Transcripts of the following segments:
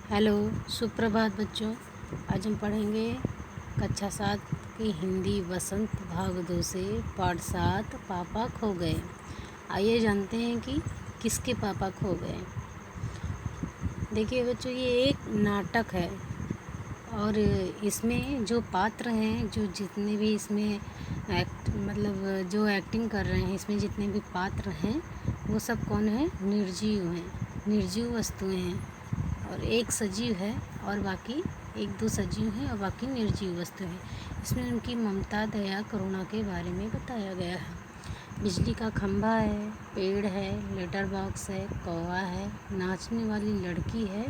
Hello, सुप्रभात बच्चों। आज हम पढ़ेंगे कक्षा 7 की हिंदी वसंत भाग 2 से पाठ 7 पापा खो गए। आइए जानते हैं कि किसके पापा खो गए। देखिए बच्चों, ये एक नाटक है और इसमें जो पात्र हैं, जो जितने भी इसमें जो एक्टिंग कर रहे हैं, इसमें जितने भी पात्र हैं वो सब कौन है? निर्जीव हैं, निर्जीव वस्तुएं हैं। और एक सजीव है और बाकी 1-2 सजीव हैं और बाकी निर्जीव वस्तु हैं। इसमें उनकी ममता, दया, करुणा के बारे में बताया गया है। बिजली का खंभा है, पेड़ है, लेटर बॉक्स है, कौवा है, नाचने वाली लड़की है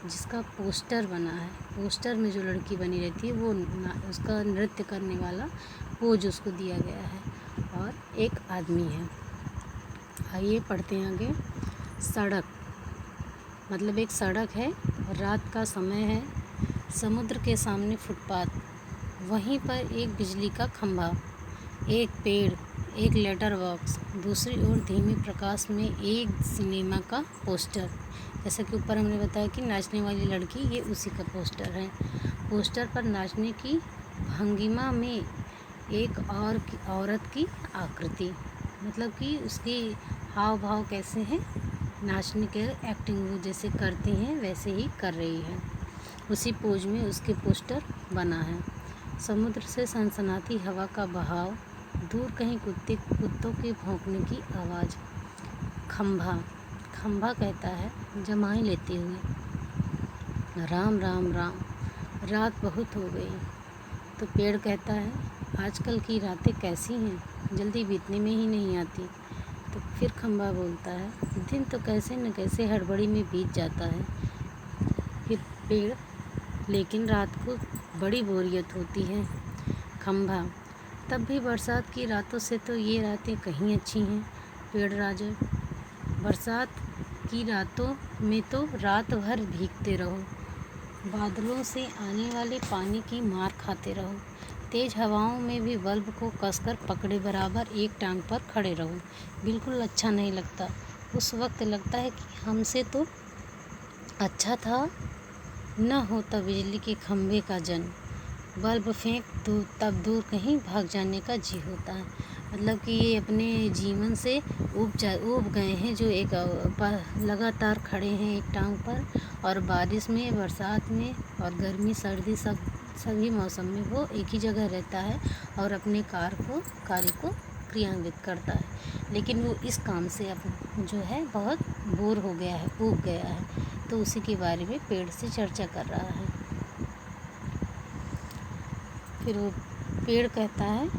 जिसका पोस्टर बना है। पोस्टर में जो लड़की बनी रहती है वो उसका नृत्य करने वाला पोज उसको दिया गया है, और एक आदमी है। आइए पढ़ते हैं आगे। सड़क, मतलब एक सड़क है, रात का समय है, समुद्र के सामने फुटपाथ, वहीं पर एक बिजली का खंभा, एक पेड़, एक लेटर बॉक्स, दूसरी ओर धीमे प्रकाश में एक सिनेमा का पोस्टर। जैसा कि ऊपर हमने बताया कि नाचने वाली लड़की, ये उसी का पोस्टर है। पोस्टर पर नाचने की भंगिमा में एक और औरत की आकृति, मतलब कि उसकी हाव भाव कैसे हैं, नाचने के एक्टिंग वो जैसे करती हैं वैसे ही कर रही है। उसी पोज में उसके पोस्टर बना है। समुद्र से सनसनाती हवा का बहाव, दूर कहीं कुत्तों के भौंकने की आवाज़। खंभा, खंभा कहता है जमाई लेते हुए, राम राम राम, रात बहुत हो गई। तो पेड़ कहता है आजकल की रातें कैसी हैं, जल्दी बीतने में ही नहीं आती। तो फिर खंभा बोलता है दिन तो कैसे न कैसे हड़बड़ी में बीत जाता है। फिर पेड़, लेकिन रात को बड़ी बोरियत होती है। खंभा, तब भी बरसात की रातों से तो ये रातें कहीं अच्छी हैं। पेड़ राजा, बरसात की रातों में तो रात भर भीगते रहो, बादलों से आने वाले पानी की मार खाते रहो, तेज़ हवाओं में भी बल्ब को कसकर पकड़े बराबर एक टांग पर खड़े रहो। बिल्कुल अच्छा नहीं लगता। उस वक्त लगता है कि हमसे तो अच्छा था न होता बिजली के खंभे का जन्म, बल्ब फेंक दो तब दूर कहीं भाग जाने का जी होता है। मतलब कि ये अपने जीवन से ऊब गए हैं, जो एक लगातार खड़े हैं एक टांग पर, और बारिश में, बरसात में और गर्मी सर्दी सभी मौसम में वो एक ही जगह रहता है और अपने कार्य को क्रियान्वित करता है। लेकिन वो इस काम से अब जो है बहुत बोर हो गया है, ऊब गया है। तो उसी के बारे में पेड़ से चर्चा कर रहा है। फिर वो पेड़ कहता है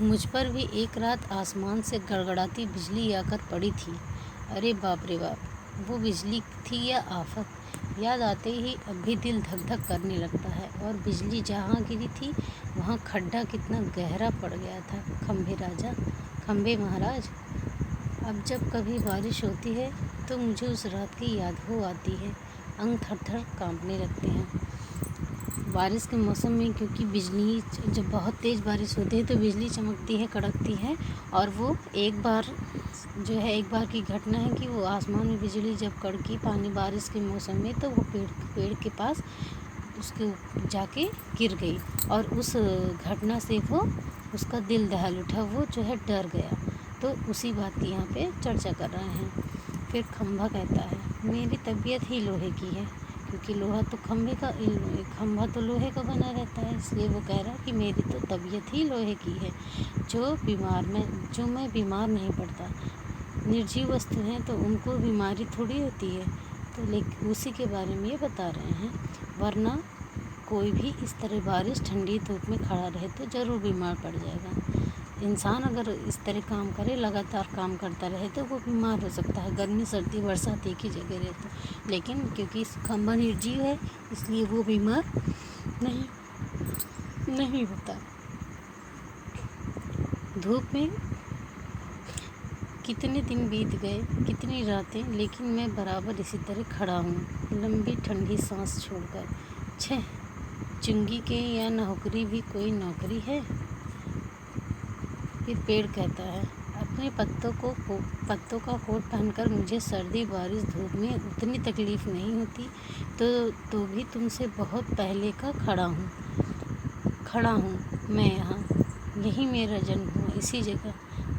मुझ पर भी एक रात आसमान से गड़गड़ाती बिजली आकर पड़ी थी। अरे बाप रे बाप, वो बिजली थी या आफत, याद आते ही अब भी दिल धक धक करने लगता है। और बिजली जहाँ गिरी थी वहाँ खड्डा कितना गहरा पड़ गया था। खंभे राजा, खंभे महाराज, अब जब कभी बारिश होती है तो मुझे उस रात की याद हो आती है, अंग थर थर काँपने लगते हैं। बारिश के मौसम में, क्योंकि बिजली, जब बहुत तेज़ बारिश होती है तो बिजली चमकती है, कड़कती है, और वो एक बार की घटना है कि वो आसमान में बिजली जब कड़की बारिश के मौसम में, तो वो पेड़ के पास उसके जाके गिर गई, और उस घटना से वो उसका दिल दहल उठा, वो जो है डर गया। तो उसी बात की यहाँ पे चर्चा कर रहे हैं। फिर खंभा कहता है मेरी तबीयत ही लोहे की है, क्योंकि खंभा तो लोहे का बना रहता है, इसलिए वो कह रहा है कि मेरी तो तबीयत ही लोहे की है, जो मैं बीमार नहीं पड़ता। निर्जीव वस्तु हैं तो उनको बीमारी थोड़ी होती है। तो लेकिन उसी के बारे में ये बता रहे हैं, वरना कोई भी इस तरह बारिश ठंडी धूप में खड़ा रहे तो ज़रूर बीमार पड़ जाएगा। इंसान अगर इस तरह काम करे, लगातार काम करता रहे, तो वो बीमार हो सकता है। गर्मी सर्दी बरसात एक ही जगह रहता है, लेकिन क्योंकि खंभा निर्जीव है इसलिए वो बीमार नहीं होता। धूप में कितने दिन बीत गए, कितनी रातें, लेकिन मैं बराबर इसी तरह खड़ा हूँ, लंबी ठंडी सांस छोड़कर। छः, चुंगी के या नौकरी भी कोई नौकरी है। फिर पेड़ कहता है अब अपने पत्तों का कोट पहनकर मुझे सर्दी बारिश धूप में उतनी तकलीफ़ नहीं होती, तो भी तुमसे बहुत पहले का खड़ा हूँ मैं यहाँ। यही मेरा जन्म हुआ, इसी जगह।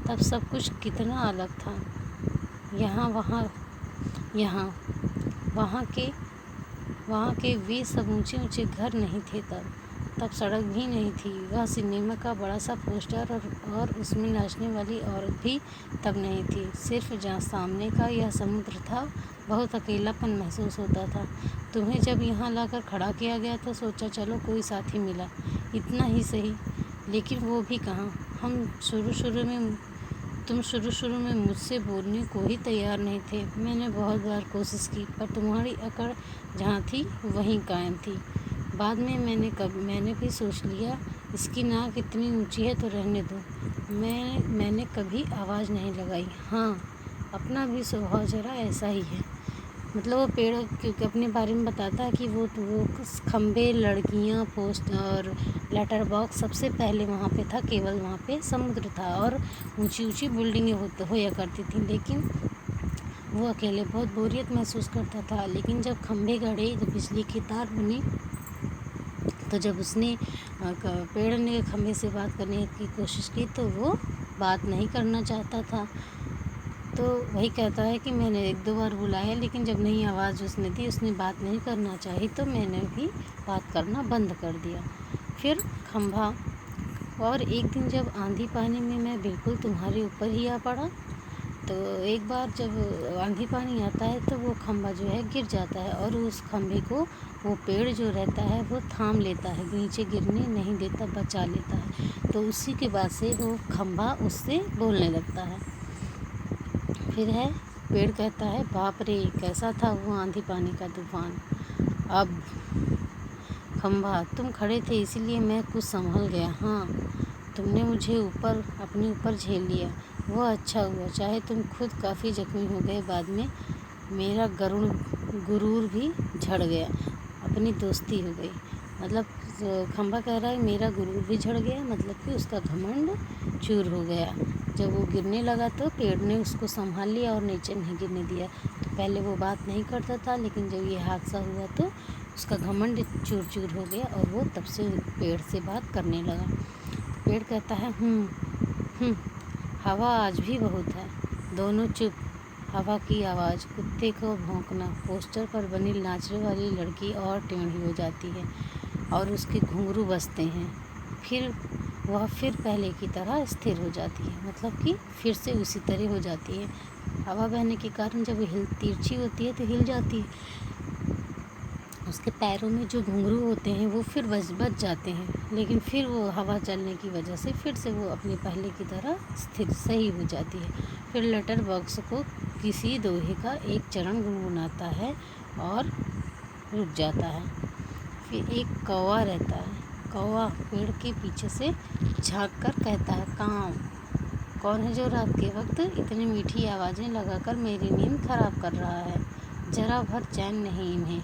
तब सब कुछ कितना अलग था। यहाँ यहाँ वहाँ के वे सब ऊंचे ऊंचे घर नहीं थे तब सड़क भी नहीं थी। वह सिनेमा का बड़ा सा पोस्टर और उसमें नाचने वाली औरत भी तब नहीं थी। सिर्फ जहाँ सामने का यह समुद्र था। बहुत अकेलापन महसूस होता था। तुम्हें जब यहाँ लाकर खड़ा किया गया तो सोचा चलो कोई साथी मिला, इतना ही सही। लेकिन वो भी कहाँ। तुम शुरू में मुझसे बोलने को ही तैयार नहीं थे। मैंने बहुत बार कोशिश की, पर तुम्हारी अकड़ जहाँ थी वहीं कायम थी। बाद में मैंने भी सोच लिया, इसकी नाक इतनी ऊंची है तो रहने दो। मैंने कभी आवाज़ नहीं लगाई। हाँ, अपना भी स्वभाव जरा ऐसा ही है। मतलब वो पेड़ क्योंकि अपने बारे में बताता है कि वो खंबे, लड़कियाँ, पोस्ट और लेटर बॉक्स सबसे पहले वहाँ पे था। केवल वहाँ पे समुद्र था और ऊंची ऊंची बिल्डिंगें होया करती थी। लेकिन वो अकेले बहुत बोरियत महसूस करता था। लेकिन जब खंबे गढ़े, जब बिजली की तार बनी, तो जब उसने पेड़ ने खंबे से बात करने की कोशिश की तो वो बात नहीं करना चाहता था। तो वही कहता है कि मैंने 1-2 बार बुलाया, लेकिन जब नई आवाज़ उसने दी, उसने बात नहीं करना चाही, तो मैंने भी बात करना बंद कर दिया। फिर खंभा। और एक दिन जब आंधी पानी में मैं बिल्कुल तुम्हारे ऊपर ही आ पड़ा। तो एक बार जब आंधी पानी आता है तो वो खंभा जो है गिर जाता है और उस खंभे को वो पेड़ जो रहता है वो थाम लेता है, नीचे गिरने नहीं देता, बचा लेता है। तो उसी के बाद से वो खंभा उससे बोलने लगता है। फिर है पेड़ कहता है, बाप रे कैसा था वो आंधी पानी का तूफान। अब खंभा, तुम खड़े थे इसीलिए मैं कुछ संभल गया। हाँ, तुमने मुझे अपने ऊपर झेल लिया, वो अच्छा हुआ। चाहे तुम खुद काफ़ी जख्मी हो गए बाद में, मेरा गुरूर भी झड़ गया, अपनी दोस्ती हो गई। मतलब खंभा कह रहा है मेरा गुरूर भी झड़ गया, मतलब कि उसका घमंड चूर हो गया। जब वो गिरने लगा तो पेड़ ने उसको संभाल लिया और नीचे नहीं गिरने दिया। तो पहले वो बात नहीं करता था, लेकिन जब ये हादसा हुआ तो उसका घमंड चूर चूर हो गया और वो तब से पेड़ से बात करने लगा। पेड़ कहता है, हवा आज भी बहुत है। दोनों चुप। हवा की आवाज़, कुत्ते को भौंकना, पोस्टर पर बनी नाचने वाली लड़की और टेढ़ी हो जाती है और उसके घुंघरू बजते हैं। वह फिर पहले की तरह स्थिर हो जाती है, मतलब कि फिर से उसी तरह हो जाती है। हवा बहने के कारण जब तिरछी होती है तो हिल जाती है। उसके पैरों में जो घुंघरू होते हैं वो फिर बच जाते हैं, लेकिन फिर वो हवा चलने की वजह से फिर से वो अपने पहले की तरह स्थिर सही हो जाती है। फिर लेटर बॉक्स को किसी दोहे का एक चरण गुनगुनाता है और रुक जाता है। फिर एक कौवा रहता है। कौवा पेड़ के पीछे से झांक कर कहता है, कौन है जो रात के वक्त इतनी मीठी आवाज़ें लगाकर मेरी नींद खराब कर रहा है। जरा भर चैन नहीं इन्हें।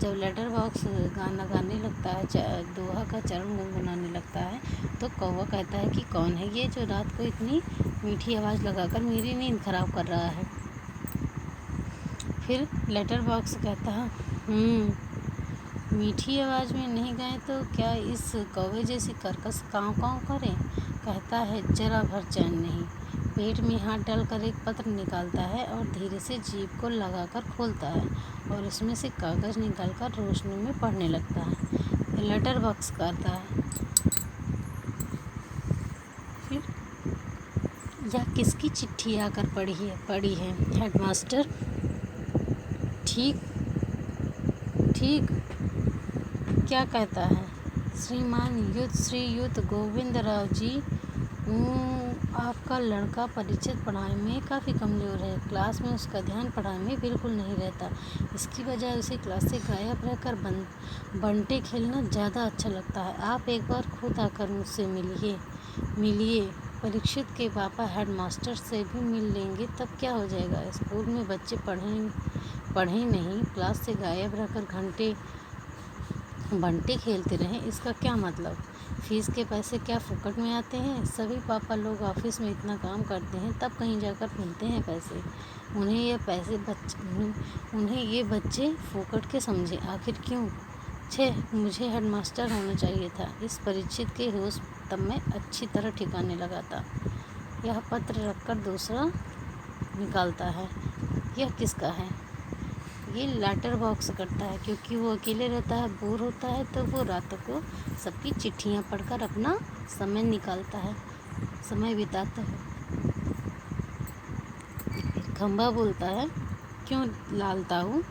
जब लेटर बॉक्स गाना गाने लगता है, दोहा का चरण गुनगुनाने लगता है, तो कौवा कहता है कि कौन है ये जो रात को इतनी मीठी आवाज़ लगाकर मेरी नींद खराब कर रहा है। फिर लेटर बॉक्स कहता है, मीठी आवाज़ में नहीं गाएं तो क्या इस कौवे जैसी कर्कश काँव काँव करें। कहता है, जरा भर चैन नहीं। पेट में हाथ डालकर एक पत्र निकालता है और धीरे से जीभ को लगाकर खोलता है और उसमें से कागज़ निकालकर रोशनी में पढ़ने लगता है। लेटर बॉक्स करता है, फिर यह किसकी चिट्ठी आकर पड़ी है। हेडमास्टर, ठीक क्या कहता है। श्री युद्ध गोविंद राव जी, आपका लड़का परिचित पढ़ाई में काफ़ी कमज़ोर है। क्लास में उसका ध्यान पढ़ाई में बिल्कुल नहीं रहता। इसकी बजाय उसे क्लास से गायब रहकर बंटे खेलना ज़्यादा अच्छा लगता है। आप एक बार खुद आकर मुझसे मिलिए। परीक्षित के पापा हेडमास्टर से भी मिल लेंगे तब क्या हो जाएगा। स्कूल में बच्चे पढ़ें नहीं, क्लास से गायब रहकर बंटे खेलते रहें, इसका क्या मतलब? फीस के पैसे क्या फुकट में आते हैं? सभी पापा लोग ऑफिस में इतना काम करते हैं, तब कहीं जाकर मिलते हैं पैसे। उन्हें ये बच्चे फुकट के समझे, आखिर क्यों? मुझे हेडमास्टर होना चाहिए था। इस परीक्षित के रोज़ तब मैं अच्छी तरह ठिकाने लगा था। यह पत्र रखकर दूसरा निकालता है। यह किसका है? ये लेटर बॉक्स करता है, क्योंकि वो अकेले रहता है, बोर होता है, तो वो रातों को सबकी चिट्ठियाँ पढ़कर अपना समय निकालता है, समय बिताता है। खंबा बोलता है, क्यों लालता हूँ?